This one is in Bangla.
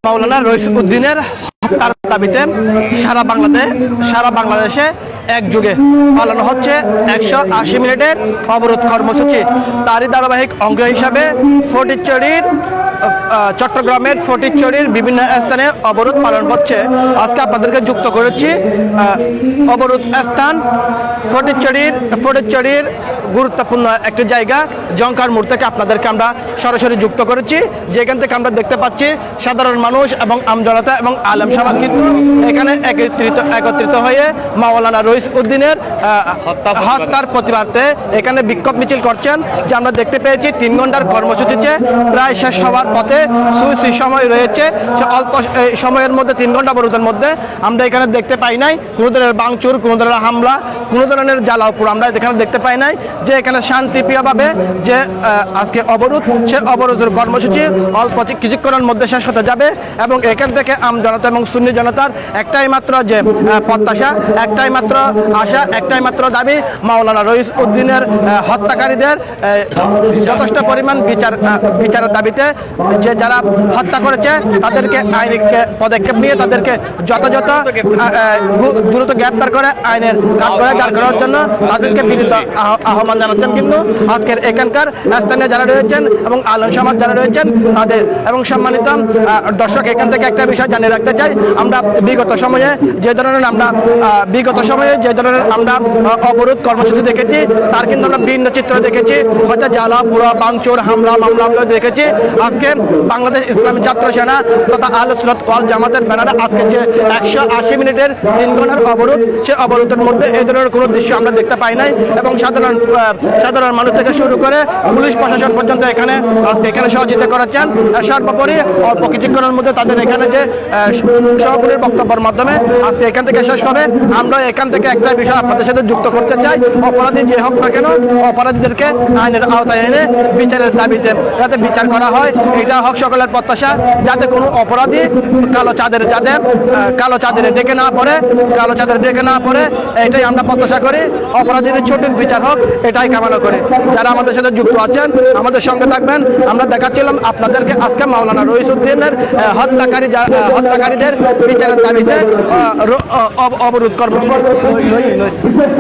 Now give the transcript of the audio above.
মাওলানা রইসউদ্দিনের হত্যার দাবিতে সারা বাংলাদেশে একযোগে পালানো হচ্ছে 180 মিনিটের অবরোধ কর্মসূচি। তারই ধারাবাহিক অঙ্গ হিসাবে চট্টগ্রামের ফটিকছড়ির বিভিন্ন স্থানে অবরোধ পালন করছে। আজকে আপনাদেরকে যুক্ত করেছি অবরোধ স্থান ফটিকছড়ির গুরুত্বপূর্ণ একটি জায়গা জঙ্কার মোড় থেকে আপনাদেরকে আমরা সরাসরি যুক্ত করেছি, যেখান থেকে আমরা দেখতে পাচ্ছি সাধারণ মানুষ এবং আমজনতা এবং আলেম সমাজ কিন্তু এখানে একত্রিত হয়ে মাওলানা রইসউদ্দিনের হত্যার প্রতিবাদে এখানে বিক্ষোভ মিছিল করছেন, যে আমরা দেখতে পেয়েছি 3 ঘন্টার কর্মসূচিতে প্রায় শেষ হওয়ার পথে সুইচি সময় রয়েছে। সে অল্প সময়ের মধ্যে 3 ঘন্টা অবরোধের মধ্যে আমরা এখানে দেখতে পাই নাই কোনো ধরনের ভাঙচুর, কোনো ধরনের হামলা, কোনো ধরনের জ্বালাওপুর আমরা এখানে দেখতে পাই নাই। যে এখানে শান্তিপ্রিয়ভাবে যে আজকে অবরোধ, সে অবরোধের কর্মসূচি অল্প কিছুক্ষণের মধ্যে শেষ হতে যাবে এবং এখান থেকে আমজনতা এবং সুন্নি জনতার একটাই মাত্র যে প্রত্যাশা, একটাই মাত্র আশা, একটাই মাত্র দাবি, মাওলানা রইসউদ্দিনের হত্যাকারীদের যথেষ্ট পরিমাণ বিচারের দাবিতে যে যারা হত্যা করেছে তাদেরকে আইনিক পদক্ষেপ নিয়ে তাদেরকে যথাযথ দ্রুত গ্রেপ্তার করে আইনের কাঠগড়ায় দাঁড় করার জন্য তাদেরকে বিনীত আহ্বান জানাচ্ছেন। কিন্তু আজকের এখানকার স্থানীয় যারা রয়েছেন এবং আলেম সমাজ যারা রয়েছেন তাদের এবং সম্মানিত দর্শক, এখান থেকে একটা বিষয় জানিয়ে রাখতে চাই, আমরা বিগত সময়ে যে ধরনের আমরা অবরোধ কর্মসূচি দেখেছি তার কিন্তু আমরা ভিন্ন চিত্র দেখেছি, হয়তো জ্বালা পুরো ভাঙচুর হামলা মামলা আমরা দেখেছি। আজকে বাংলাদেশ ইসলামী ছাত্র সেনা তথা আহলে সুন্নাত ওয়াল জামাতের ব্যানারে আজকে যে 180 মিনিটের 3 ঘন্টার অবরোধ, সে অবরোধের মধ্যে এই ধরনের কোনো দৃশ্য আমরা দেখতে পাই নাই এবং সাধারণ মানুষ থেকে শুরু করে পুলিশ প্রশাসন পর্যন্ত এখানে সহযোগিতা করাচ্ছেন। সর্বোপরি অল্প কিছুক্ষণের মধ্যে তাদের এখানে যে সভাপতির বক্তব্যের মাধ্যমে আজকে এখান থেকে শেষ হবে। আমরা এখান থেকে একটা বিষয় আপনাদের সাথে যুক্ত করতে চাই, অপরাধী যে হোক না কেন অপরাধীদেরকে আইনের আওতায় এনে বিচারের দাবিতে যাতে বিচার করা হয়, এটা হোক সকলের প্রত্যাশা, যাতে কোনো অপরাধী কালো চাঁদের ডেকে না পড়ে এটাই আমরা প্রত্যাশা করি। অপরাধীদের সঠিক বিচার হোক এটাই কামনা করি। যারা আমাদের সাথে যুক্ত আছেন আমাদের সঙ্গে থাকবেন। আমরা দেখাচ্ছিলাম আপনাদেরকে আজকে মাওলানা রইসউদ্দিনের হত্যাকারীদের বিচারের দাবিতে অবরোধ কর্মসূচি।